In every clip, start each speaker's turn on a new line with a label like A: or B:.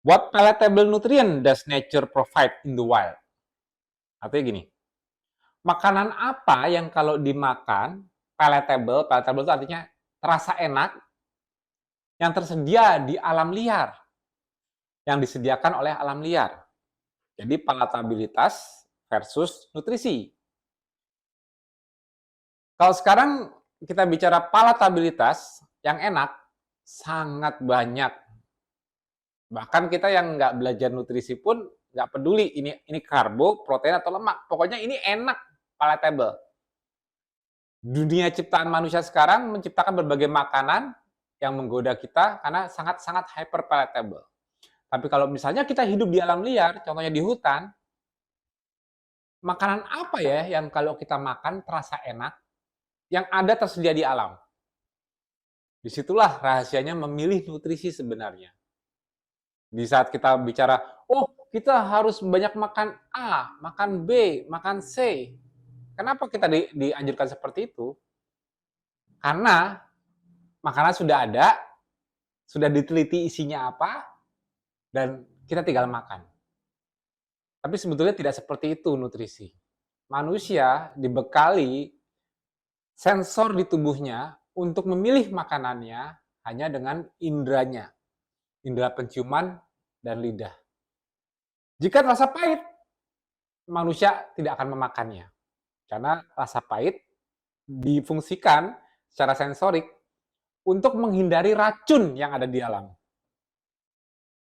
A: What palatable nutrient does nature provide in the wild? Artinya gini, makanan apa yang kalau dimakan palatable, palatable itu artinya terasa enak, yang tersedia di alam liar, yang disediakan oleh alam liar. Jadi palatabilitas versus nutrisi. Kalau sekarang kita bicara palatabilitas yang enak, sangat banyak. Bahkan kita yang nggak belajar nutrisi pun nggak peduli ini karbo, protein atau lemak. Pokoknya ini enak, palatable. Dunia ciptaan manusia sekarang menciptakan berbagai makanan yang menggoda kita karena sangat-sangat hyper palatable. Tapi kalau misalnya kita hidup di alam liar, contohnya di hutan, makanan apa ya yang kalau kita makan terasa enak, yang ada tersedia di alam? Disitulah rahasianya memilih nutrisi sebenarnya. Di saat kita bicara, oh kita harus banyak makan A, makan B, makan C. Kenapa kita dianjurkan seperti itu? Karena makanan sudah ada, sudah diteliti isinya apa, dan kita tinggal makan. Tapi sebetulnya tidak seperti itu nutrisi. Manusia dibekali sensor di tubuhnya untuk memilih makanannya hanya dengan indranya, indera penciuman dan lidah. Jika rasa pahit, manusia tidak akan memakannya. Karena rasa pahit difungsikan secara sensorik untuk menghindari racun yang ada di alam.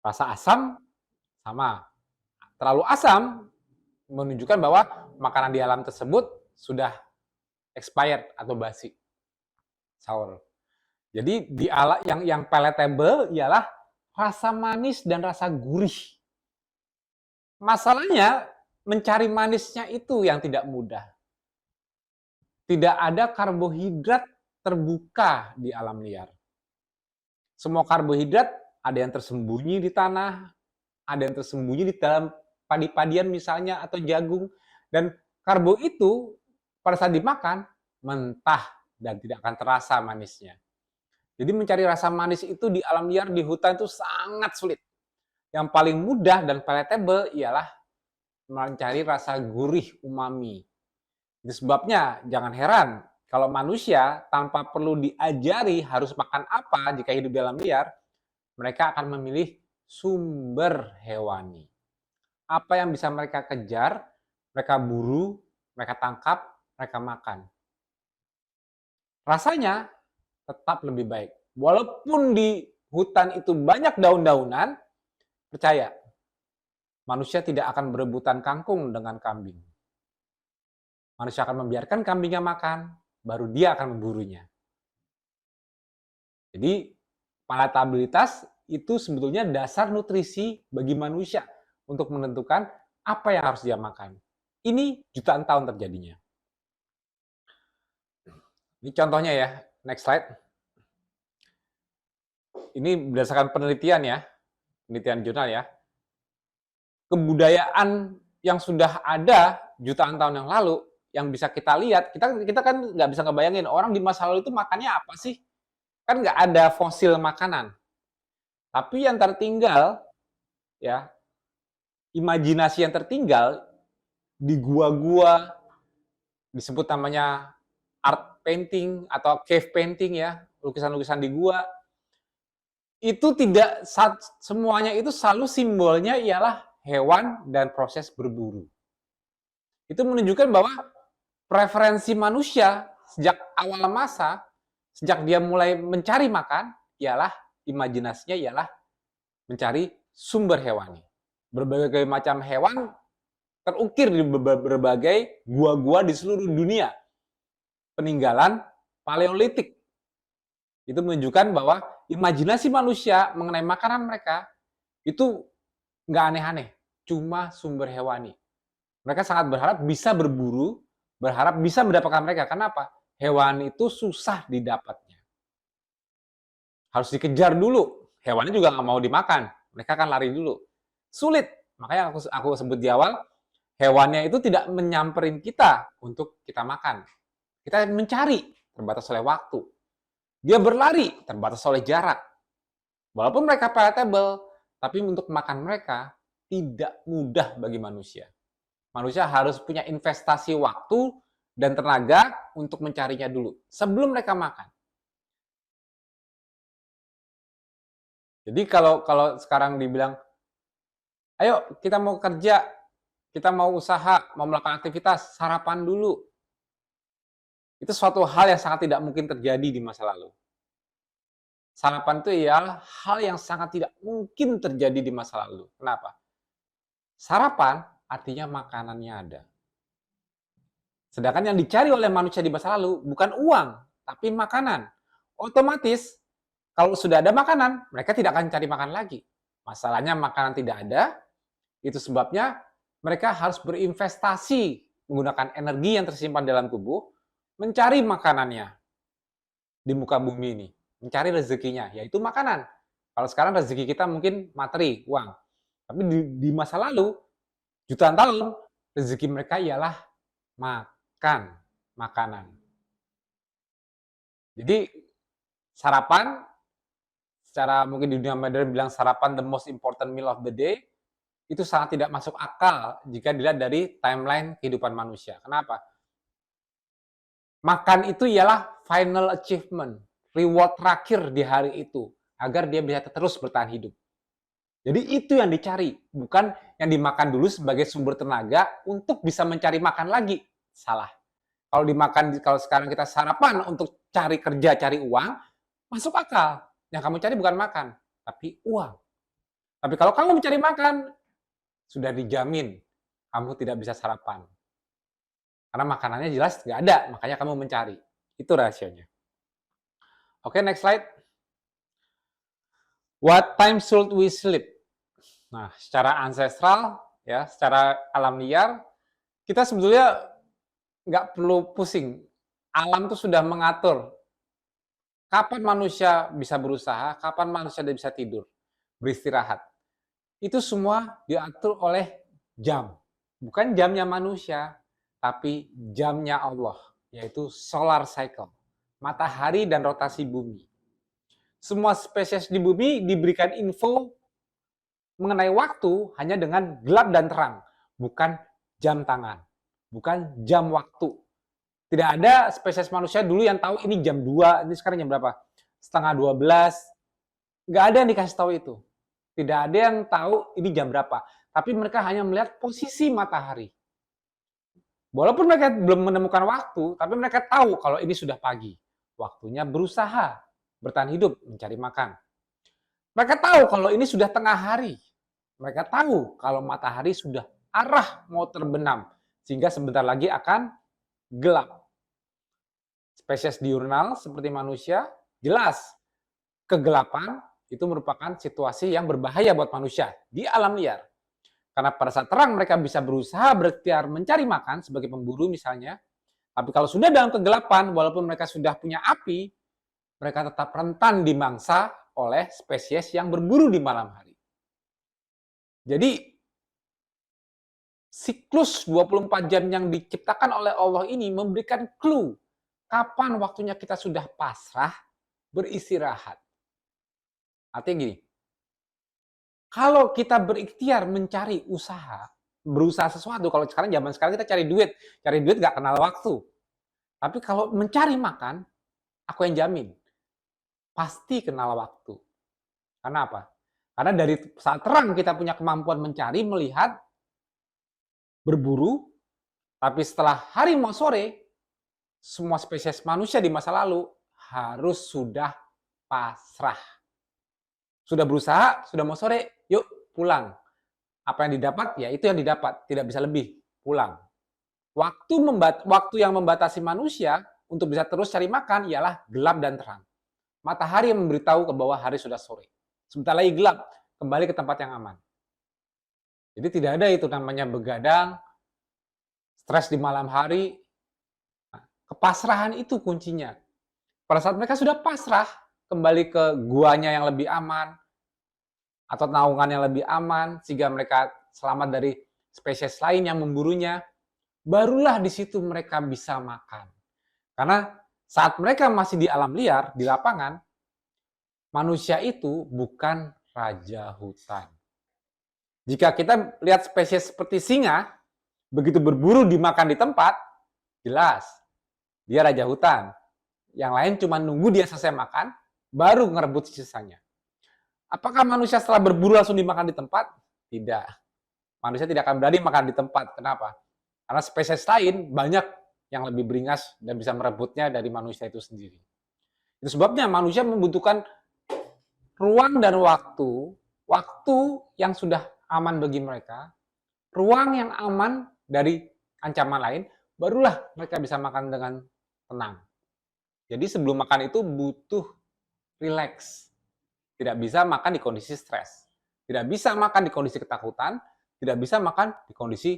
A: Rasa asam sama. Terlalu asam menunjukkan bahwa makanan di alam tersebut sudah expired atau basi. Sour. Jadi di ala yang palatable ialah rasa manis dan rasa gurih. Masalahnya mencari manisnya itu yang tidak mudah. Tidak ada karbohidrat terbuka di alam liar. Semua karbohidrat ada yang tersembunyi di tanah, ada yang tersembunyi di dalam padi-padian misalnya atau jagung, dan karbo itu pada saat dimakan mentah dan tidak akan terasa manisnya. Jadi mencari rasa manis itu di alam liar, di hutan itu sangat sulit. Yang paling mudah dan palatable ialah mencari rasa gurih umami. Itu sebabnya jangan heran kalau manusia tanpa perlu diajari harus makan apa jika hidup di alam liar, mereka akan memilih sumber hewani. Apa yang bisa mereka kejar, mereka buru, mereka tangkap, mereka makan. Rasanya tetap lebih baik. Walaupun di hutan itu banyak daun-daunan, percaya, manusia tidak akan berebutan kangkung dengan kambing. Manusia akan membiarkan kambingnya makan, baru dia akan memburunya. Jadi, palatabilitas itu sebetulnya dasar nutrisi bagi manusia untuk menentukan apa yang harus dia makan. Ini jutaan tahun terjadinya. Ini contohnya ya, next slide. Ini berdasarkan penelitian ya, penelitian jurnal ya. Kebudayaan yang sudah ada jutaan tahun yang lalu, yang bisa kita lihat, kita kan nggak bisa ngebayangin orang di masa lalu itu makannya apa sih? Kan nggak ada fosil makanan. Tapi yang tertinggal, ya, imajinasi yang tertinggal di gua-gua, disebut namanya art painting atau cave painting ya, lukisan-lukisan di gua, itu tidak semuanya itu selalu simbolnya ialah hewan dan proses berburu. Itu menunjukkan bahwa preferensi manusia sejak awal masa, sejak dia mulai mencari makan, ialah imajinasinya ialah mencari sumber hewani. Berbagai macam hewan terukir di berbagai gua-gua di seluruh dunia. Peninggalan Paleolitik. Itu menunjukkan bahwa imajinasi manusia mengenai makanan mereka itu nggak aneh-aneh, cuma sumber hewani. Mereka sangat berharap bisa berburu, berharap bisa mendapatkan mereka. Kenapa? Hewan itu susah didapatnya. Harus dikejar dulu. Hewannya juga nggak mau dimakan. Mereka akan lari dulu. Sulit. Makanya aku sebut di awal, hewannya itu tidak menyamperin kita untuk kita makan. Kita mencari, terbatas oleh waktu. Dia berlari, terbatas oleh jarak. Walaupun mereka palatable, Tapi untuk makan mereka tidak mudah bagi manusia. Manusia harus punya investasi waktu dan tenaga untuk mencarinya dulu sebelum mereka makan. Jadi kalau kalau sekarang dibilang, ayo kita mau kerja, kita mau usaha, mau melakukan aktivitas, sarapan dulu. Itu suatu hal yang sangat tidak mungkin terjadi di masa lalu. Sarapan itu ialah hal yang sangat tidak mungkin terjadi di masa lalu. Kenapa? Sarapan artinya makanannya ada. Sedangkan yang dicari oleh manusia di masa lalu bukan uang, tapi makanan. Otomatis kalau sudah ada makanan, mereka tidak akan cari makan lagi. Masalahnya makanan tidak ada, itu sebabnya mereka harus berinvestasi menggunakan energi yang tersimpan dalam tubuh, mencari makanannya di muka bumi ini, mencari rezekinya, yaitu makanan. Kalau sekarang rezeki kita mungkin materi, uang. Tapi di masa lalu, jutaan tahun, rezeki mereka ialah makan, makanan. Jadi sarapan, secara mungkin di dunia modern bilang sarapan the most important meal of the day, itu sangat tidak masuk akal jika dilihat dari timeline kehidupan manusia. Kenapa? Makan itu ialah final achievement, reward terakhir di hari itu, agar dia bisa terus bertahan hidup. Jadi itu yang dicari, bukan yang dimakan dulu sebagai sumber tenaga untuk bisa mencari makan lagi. Salah. Kalau sekarang kita sarapan untuk cari kerja, cari uang, masuk akal. Yang kamu cari bukan makan, tapi uang. Tapi kalau kamu mencari makan, sudah dijamin kamu tidak bisa sarapan. Karena makanannya jelas nggak ada, makanya kamu mencari. Itu rahasianya. Oke, next slide. What time should we sleep? Nah, secara ancestral, ya, secara alam liar, kita sebetulnya nggak perlu pusing. Alam itu sudah mengatur kapan manusia bisa berusaha, kapan manusia bisa tidur, beristirahat. Itu semua diatur oleh jam. Bukan jamnya manusia, tapi jamnya Allah, yaitu solar cycle, matahari dan rotasi bumi. Semua spesies di bumi diberikan info mengenai waktu hanya dengan gelap dan terang, bukan jam tangan, bukan jam waktu. Tidak ada spesies manusia dulu yang tahu ini jam 2, ini sekarang jam berapa? Setengah 12. Nggak ada yang dikasih tahu itu. Tidak ada yang tahu ini jam berapa. Tapi mereka hanya melihat posisi matahari. Walaupun mereka belum menemukan waktu, tapi mereka tahu kalau ini sudah pagi. Waktunya berusaha, bertahan hidup, mencari makan. Mereka tahu kalau ini sudah tengah hari. Mereka tahu kalau matahari sudah arah mau terbenam. Sehingga sebentar lagi akan gelap. Spesies diurnal seperti manusia, jelas kegelapan itu merupakan situasi yang berbahaya buat manusia di alam liar. Karena pada saat terang mereka bisa berusaha berikhtiar mencari makan sebagai pemburu misalnya. Tapi kalau sudah dalam kegelapan, walaupun mereka sudah punya api, mereka tetap rentan dimangsa oleh spesies yang berburu di malam hari. Jadi siklus 24 jam yang diciptakan oleh Allah ini memberikan clue kapan waktunya kita sudah pasrah beristirahat. Artinya gini, kalau kita berikhtiar mencari usaha, berusaha sesuatu, kalau zaman sekarang kita cari duit nggak kenal waktu. Tapi kalau mencari makan, aku yang jamin, pasti kenal waktu. Karena apa? Karena dari saat terang kita punya kemampuan mencari, melihat, berburu, tapi setelah hari mau sore, semua spesies manusia di masa lalu harus sudah pasrah. Sudah berusaha, sudah mau sore, yuk pulang. Apa yang didapat, ya itu yang didapat, tidak bisa lebih, pulang. Waktu yang membatasi manusia untuk bisa terus cari makan ialah gelap dan terang. Matahari yang memberitahu ke bawah hari sudah sore. Sebentar lagi gelap, kembali ke tempat yang aman. Jadi tidak ada itu namanya begadang, stres di malam hari. Nah, kepasrahan itu kuncinya. Pada saat mereka sudah pasrah, kembali ke guanya yang lebih aman, atau naungan yang lebih aman, sehingga mereka selamat dari spesies lain yang memburunya, barulah di situ mereka bisa makan. Karena saat mereka masih di alam liar, di lapangan, manusia itu bukan raja hutan. Jika kita lihat spesies seperti singa, begitu berburu dimakan di tempat, jelas dia raja hutan. Yang lain cuma nunggu dia selesai makan, baru ngerebut sisanya. Apakah manusia setelah berburu langsung dimakan di tempat? Tidak. Manusia tidak akan berani makan di tempat. Kenapa? Karena spesies lain banyak yang lebih beringas dan bisa merebutnya dari manusia itu sendiri. Itu sebabnya manusia membutuhkan ruang dan waktu yang sudah aman bagi mereka, ruang yang aman dari ancaman lain, barulah mereka bisa makan dengan tenang. Jadi sebelum makan itu butuh relax. Tidak bisa makan di kondisi stres. Tidak bisa makan di kondisi ketakutan. Tidak bisa makan di kondisi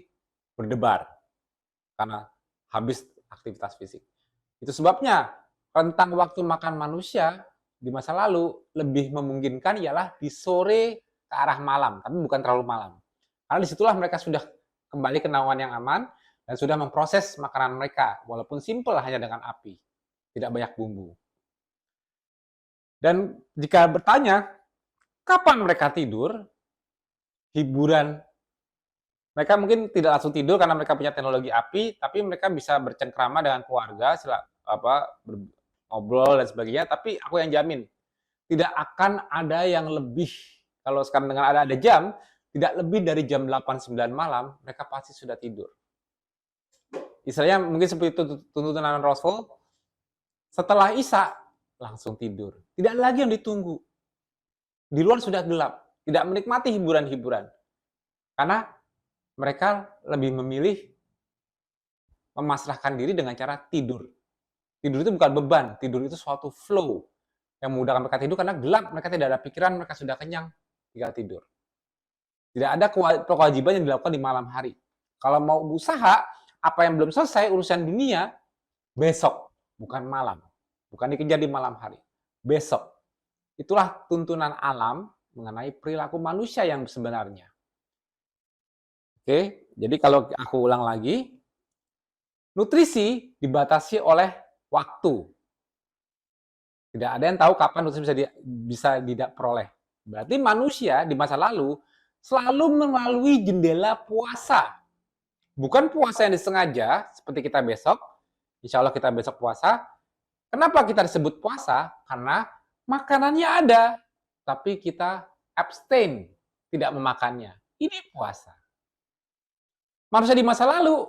A: berdebar. Karena habis aktivitas fisik. Itu sebabnya rentang waktu makan manusia di masa lalu lebih memungkinkan ialah di sore ke arah malam. Tapi bukan terlalu malam. Karena disitulah mereka sudah kembali ke naungan yang aman dan sudah memproses makanan mereka. Walaupun simpel hanya dengan api. Tidak banyak bumbu. Dan jika bertanya, kapan mereka tidur? Hiburan. Mereka mungkin tidak langsung tidur karena mereka punya teknologi api, tapi mereka bisa bercengkrama dengan keluarga, ngobrol dan sebagainya. Tapi aku yang jamin, tidak akan ada yang lebih. Kalau sekarang dengan ada jam, tidak lebih dari jam 8-9 malam, mereka pasti sudah tidur. Istilahnya mungkin seperti tuntunan Rasul, setelah Isya, langsung tidur. Tidak ada lagi yang ditunggu. Di luar sudah gelap. Tidak menikmati hiburan-hiburan. Karena mereka lebih memilih memasrahkan diri dengan cara tidur. Tidur itu bukan beban. Tidur itu suatu flow. Yang memudahkan mereka tidur karena gelap. Mereka tidak ada pikiran, mereka sudah kenyang. Tinggal tidur. Tidak ada kewajiban yang dilakukan di malam hari. Kalau mau usaha, apa yang belum selesai urusan dunia, besok. Bukan malam. Bukan dikejar di malam hari. Besok. Itulah tuntunan alam mengenai perilaku manusia yang sebenarnya. Oke, jadi kalau aku ulang lagi, nutrisi dibatasi oleh waktu. Tidak ada yang tahu kapan nutrisi bisa diperoleh. Berarti manusia di masa lalu selalu melalui jendela puasa. Bukan puasa yang disengaja, seperti kita besok. Insya Allah kita besok puasa. Kenapa kita disebut puasa? Karena makanannya ada, tapi kita abstain, tidak memakannya. Ini puasa. Manusia di masa lalu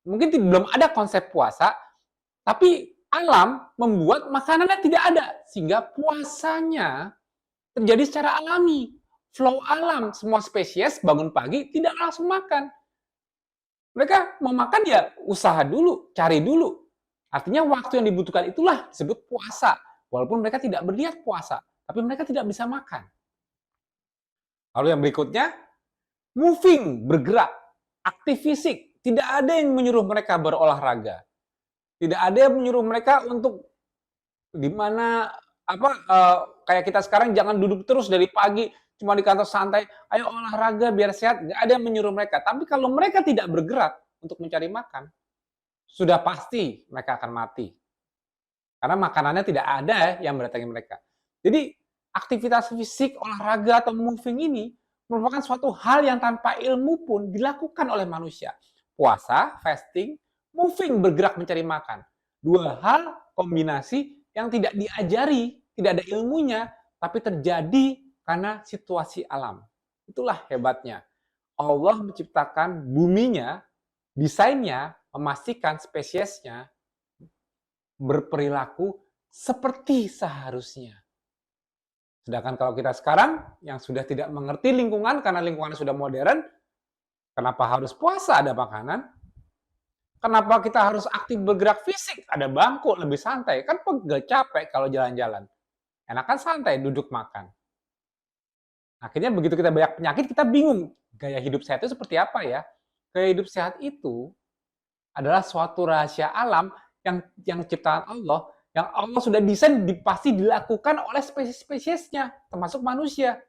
A: mungkin belum ada konsep puasa, tapi alam membuat makanannya tidak ada, sehingga puasanya terjadi secara alami. Flow alam, semua spesies bangun pagi tidak langsung makan. Mereka mau makan ya usaha dulu, cari dulu. Artinya waktu yang dibutuhkan itulah disebut puasa. Walaupun mereka tidak berniat puasa, tapi mereka tidak bisa makan. Lalu yang berikutnya, moving, bergerak, aktif fisik. Tidak ada yang menyuruh mereka berolahraga. Tidak ada yang menyuruh mereka untuk kayak kita sekarang jangan duduk terus dari pagi cuma di kantor santai, ayo olahraga biar sehat. Nggak ada yang menyuruh mereka. Tapi kalau mereka tidak bergerak untuk mencari makan, sudah pasti mereka akan mati. Karena makanannya tidak ada yang mendatangi mereka. Jadi aktivitas fisik, olahraga atau moving ini merupakan suatu hal yang tanpa ilmu pun dilakukan oleh manusia. Puasa, fasting, moving, bergerak mencari makan. Dua hal kombinasi yang tidak diajari, tidak ada ilmunya, tapi terjadi karena situasi alam. Itulah hebatnya. Allah menciptakan buminya, desainnya, memastikan spesiesnya berperilaku seperti seharusnya. Sedangkan kalau kita sekarang yang sudah tidak mengerti lingkungan karena lingkungannya sudah modern, kenapa harus puasa ada makanan? Kenapa kita harus aktif bergerak fisik? Ada bangku lebih santai. Kan pegel capek kalau jalan-jalan. Enakan santai duduk makan. Akhirnya begitu kita banyak penyakit, kita bingung. Gaya hidup sehat itu seperti apa ya? Gaya hidup sehat itu adalah suatu rahasia alam yang ciptaan Allah, yang Allah sudah desain pasti dilakukan oleh spesies-spesiesnya, termasuk manusia.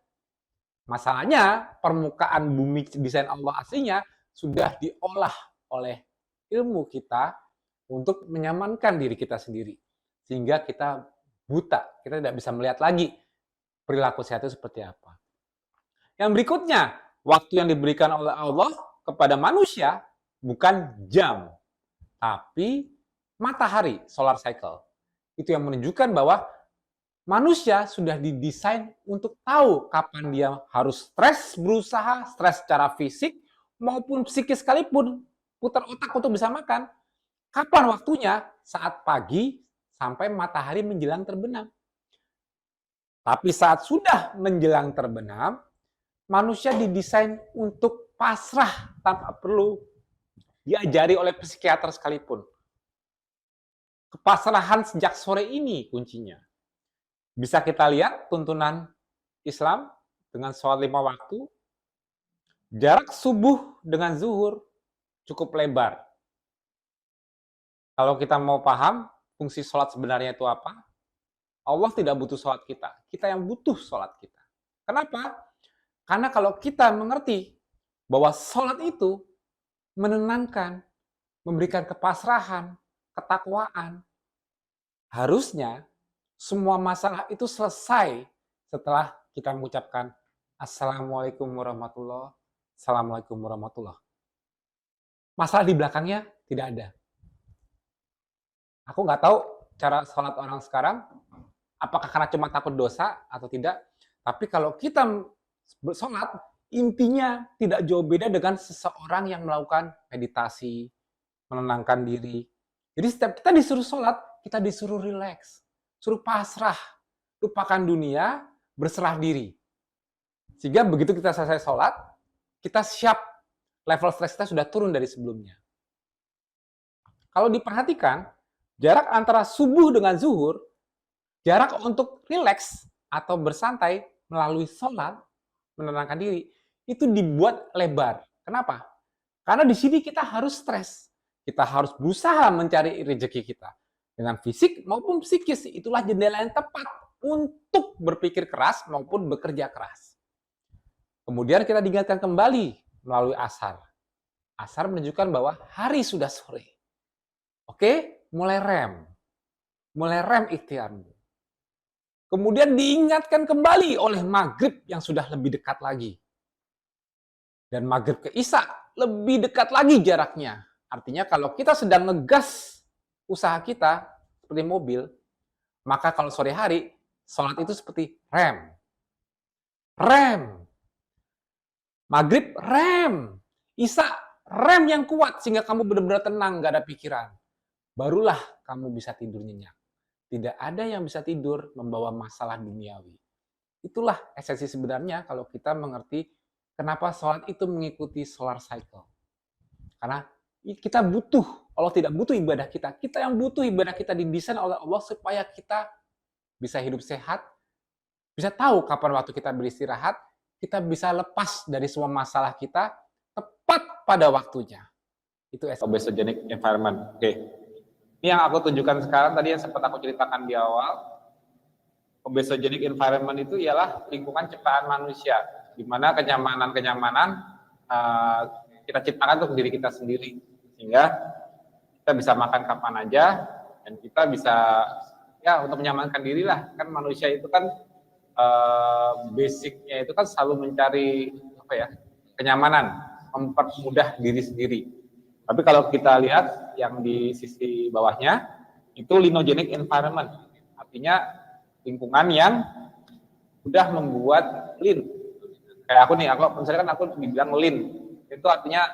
A: Masalahnya, permukaan bumi desain Allah aslinya sudah diolah oleh ilmu kita untuk menyamankan diri kita sendiri. Sehingga kita buta, kita tidak bisa melihat lagi perilaku sehat itu seperti apa. Yang berikutnya, Waktu yang diberikan oleh Allah kepada manusia bukan jam, tapi matahari, solar cycle. Itu yang menunjukkan bahwa manusia sudah didesain untuk tahu kapan dia harus stres berusaha, stres secara fisik maupun psikis sekalipun, putar otak untuk bisa makan. Kapan waktunya? Saat pagi sampai matahari menjelang terbenam. Tapi saat sudah menjelang terbenam, manusia didesain untuk pasrah tanpa perlu diajari oleh psikiater sekalipun. Kepasrahan sejak sore ini kuncinya. Bisa kita lihat tuntunan Islam dengan sholat 5 waktu, jarak subuh dengan zuhur cukup lebar. Kalau kita mau paham fungsi sholat sebenarnya itu apa, Allah tidak butuh sholat kita yang butuh sholat kita. Kenapa? Karena kalau kita mengerti bahwa sholat itu menenangkan, memberikan kepasrahan, ketakwaan, harusnya semua masalah itu selesai setelah kita mengucapkan Assalamualaikum warahmatullahi wabarakatuh. Assalamualaikum warahmatullahi wabarakatuh. Masalah di belakangnya tidak ada. Aku nggak tahu cara sholat orang sekarang, apakah karena cuma takut dosa atau tidak. Tapi kalau kita sholat, intinya tidak jauh beda dengan seseorang yang melakukan meditasi, menenangkan diri. Jadi setiap kita disuruh sholat, kita disuruh rileks, suruh pasrah, lupakan dunia, berserah diri. Sehingga begitu kita selesai sholat, kita siap, level stres kita sudah turun dari sebelumnya. Kalau diperhatikan, jarak antara subuh dengan zuhur, jarak untuk rileks atau bersantai melalui sholat, menenangkan diri, itu dibuat lebar. Kenapa? Karena di sini kita harus stres. Kita harus berusaha mencari rezeki kita. Dengan fisik maupun psikis, itulah jendela yang tepat untuk berpikir keras maupun bekerja keras. Kemudian kita diingatkan kembali melalui asar. Asar menunjukkan bahwa hari sudah sore. Oke, mulai rem. Mulai rem ikhtiarmu. Kemudian diingatkan kembali oleh maghrib yang sudah lebih dekat lagi. Dan maghrib ke isya lebih dekat lagi jaraknya. Artinya kalau kita sedang ngegas usaha kita seperti mobil, maka kalau sore hari, sholat itu seperti rem. Rem. Maghrib, rem. Isya, rem yang kuat sehingga kamu benar-benar tenang, gak ada pikiran. Barulah kamu bisa tidur nyenyak. Tidak ada yang bisa tidur membawa masalah duniawi. Itulah esensi sebenarnya kalau kita mengerti kenapa sholat itu mengikuti solar cycle. Karena kita butuh, Allah tidak butuh ibadah kita. Kita yang butuh ibadah kita didesain oleh Allah supaya kita bisa hidup sehat, bisa tahu kapan waktu kita beristirahat, kita bisa lepas dari semua masalah kita tepat pada waktunya. Itu obesogenic environment. Oke. Ini yang aku tunjukkan sekarang, tadi yang sempat aku ceritakan di awal. Obesogenic environment itu ialah lingkungan ciptaan manusia, di mana kenyamanan kita ciptakan untuk diri kita sendiri, sehingga kita bisa makan kapan aja, dan kita bisa ya untuk menyamankan diri lah. Kan manusia itu kan basicnya itu kan selalu mencari apa ya, kenyamanan, mempermudah diri sendiri. Tapi kalau kita lihat yang di sisi bawahnya, itu linogenic environment. Artinya lingkungan yang sudah membuat lean. Kayak aku nih, misalnya kan aku dibilang lean. Itu artinya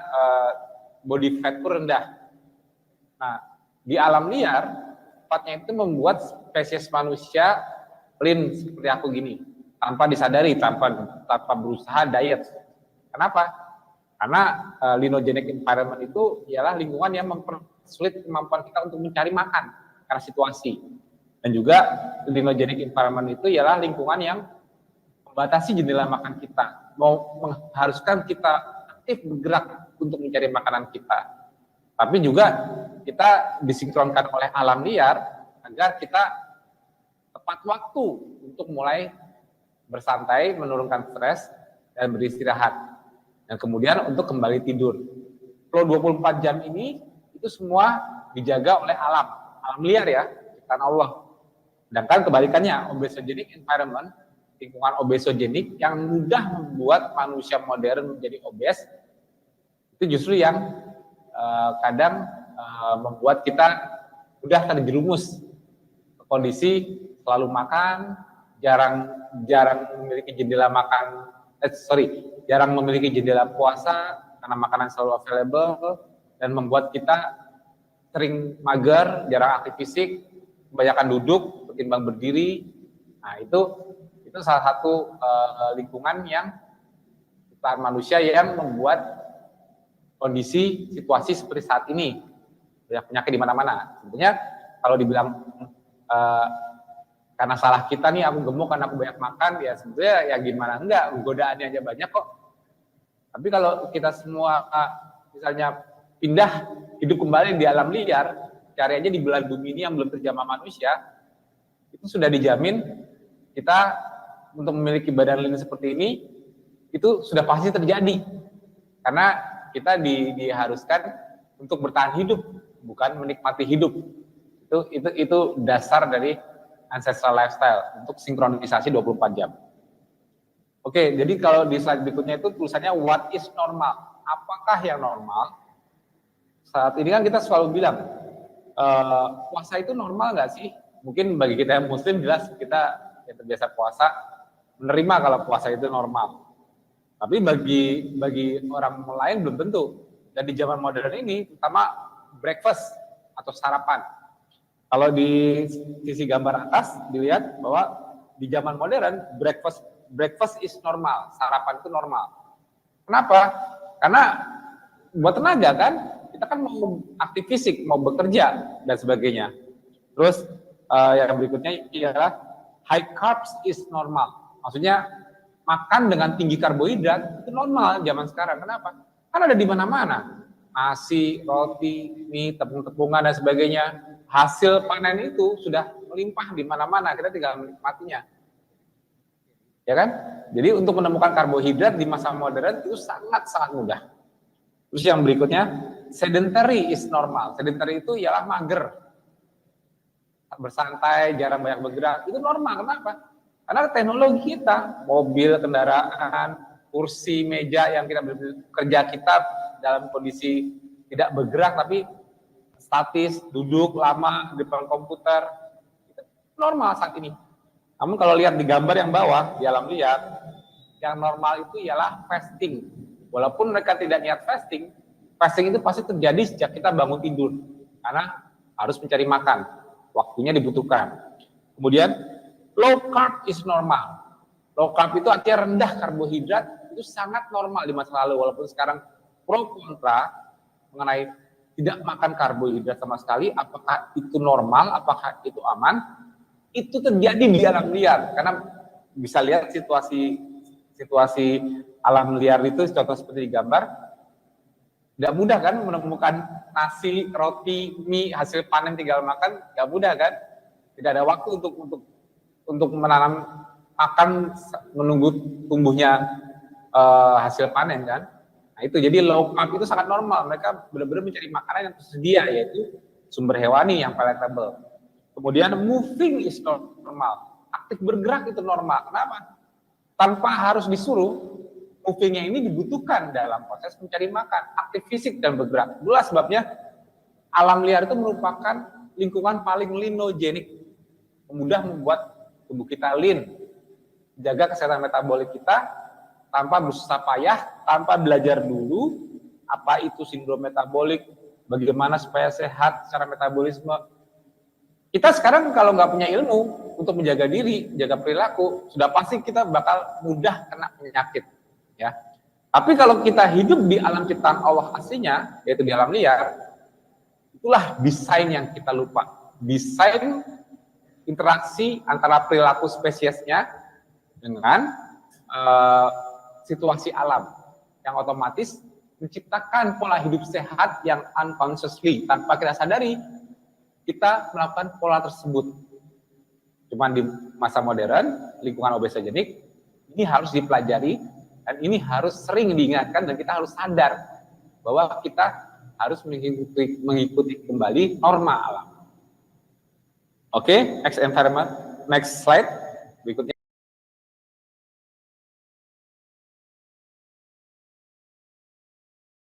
A: body fat ku rendah. Nah, di alam liar, tempatnya itu membuat spesies manusia lean seperti aku gini. Tanpa disadari, tanpa berusaha diet. Kenapa? Karena linogenic environment itu ialah lingkungan yang mempersulit kemampuan kita untuk mencari makan karena situasi. Dan juga linogenic environment itu ialah lingkungan yang membatasi jendela makan kita, mengharuskan kita aktif bergerak untuk mencari makanan kita. Tapi juga kita disinkronkan oleh alam liar agar kita tepat waktu untuk mulai bersantai, menurunkan stres, dan beristirahat. Dan kemudian untuk kembali tidur. Kalau 24 jam ini, itu semua dijaga oleh alam liar ya, ciptaan Allah. Sedangkan kebalikannya, obesogenic environment, lingkungan obesogenik yang mudah membuat manusia modern menjadi obes, itu justru yang kadang membuat kita mudah terjerumus ke kondisi selalu makan, jarang memiliki jendela makan, jarang memiliki jendela puasa karena makanan selalu available, dan membuat kita sering mager, jarang aktif fisik, kebanyakan duduk ketimbang berdiri. Nah, itu salah satu lingkungan yang ciptaan manusia yang membuat kondisi situasi seperti saat ini, banyak penyakit di mana-mana. Tentunya kalau dibilang karena salah kita nih, aku gemuk karena aku banyak makan, ya sebetulnya ya gimana enggak, godaannya aja banyak kok. Tapi kalau kita semua misalnya pindah hidup kembali di alam liar, cari aja di belahan bumi ini yang belum terjamah manusia, itu sudah dijamin kita untuk memiliki badan lean seperti ini, itu sudah pasti terjadi. Karena kita diharuskan untuk bertahan hidup, bukan menikmati hidup. Itu dasar dari ancestral lifestyle untuk sinkronisasi 24 jam. Oke, jadi kalau di slide berikutnya itu tulisannya what is normal? Apakah yang normal? Saat ini kan kita selalu bilang, puasa itu normal nggak sih? Mungkin bagi kita yang muslim jelas kita yang terbiasa puasa menerima kalau puasa itu normal. Tapi bagi orang lain belum tentu. Dan di zaman modern ini, terutama breakfast atau sarapan. Kalau di sisi gambar atas dilihat bahwa di zaman modern breakfast is normal, sarapan itu normal. Kenapa? Karena buat tenaga kan, kita kan mau aktif fisik, mau bekerja dan sebagainya. Terus yang berikutnya ialah high carbs is normal. Maksudnya makan dengan tinggi karbohidrat itu normal zaman sekarang. Kenapa? Kan ada di mana-mana. Nasi, roti, mie, tepung-tepungan dan sebagainya. Hasil panen itu sudah melimpah di mana-mana. Kita tinggal menikmatinya. Ya kan? Jadi untuk menemukan karbohidrat di masa modern itu sangat-sangat mudah. Terus yang berikutnya, sedentary is normal. Sedentary itu ialah mager. Bersantai, jarang banyak bergerak. Itu normal. Kenapa? Karena teknologi kita, mobil, kendaraan, kursi, meja yang kita kerja kita dalam kondisi tidak bergerak tapi statis, duduk lama di depan komputer, itu normal saat ini. Namun kalau lihat di gambar yang bawah, di alam liar, yang normal itu ialah fasting. Walaupun mereka tidak niat fasting, fasting itu pasti terjadi sejak kita bangun tidur. Karena harus mencari makan, waktunya dibutuhkan. Kemudian, low carb is normal. Low carb itu artinya rendah karbohidrat, itu sangat normal di masa lalu. Walaupun sekarang pro kontra mengenai tidak makan karbohidrat sama sekali, apakah itu normal, apakah itu aman, itu terjadi di alam liar. Karena bisa lihat situasi alam liar itu, contoh seperti di gambar, tidak mudah kan menemukan nasi, roti, mie, hasil panen tinggal makan, tidak mudah kan? Tidak ada waktu untuk menanam, makan, menunggu tumbuhnya hasil panen kan. Nah itu, jadi low carb itu sangat normal. Mereka benar-benar mencari makanan yang tersedia, yaitu sumber hewani yang palatable. Kemudian moving is normal. Aktif bergerak itu normal. Kenapa? Tanpa harus disuruh, movingnya ini dibutuhkan dalam proses mencari makan, aktif fisik dan bergerak. Itulah sebabnya alam liar itu merupakan lingkungan paling linogenik, mudah membuat tubuh kita lean, jaga kesehatan metabolik kita tanpa bersusah payah, tanpa belajar dulu apa itu sindrom metabolik, bagaimana supaya sehat secara metabolisme. Kita sekarang kalau nggak punya ilmu untuk menjaga diri, menjaga perilaku, sudah pasti kita bakal mudah kena penyakit. Ya. Tapi kalau kita hidup di alam ciptaan Allah aslinya, yaitu di alam liar, itulah desain yang kita lupa. Desain interaksi antara perilaku spesiesnya dengan situasi alam yang otomatis menciptakan pola hidup sehat yang unconsciously, tanpa kita sadari kita melakukan pola tersebut. Cuman di masa modern, lingkungan obesogenik, ini harus dipelajari dan ini harus sering diingatkan, dan kita harus sadar bahwa kita harus mengikuti kembali norma alam. Oke, next slide berikutnya.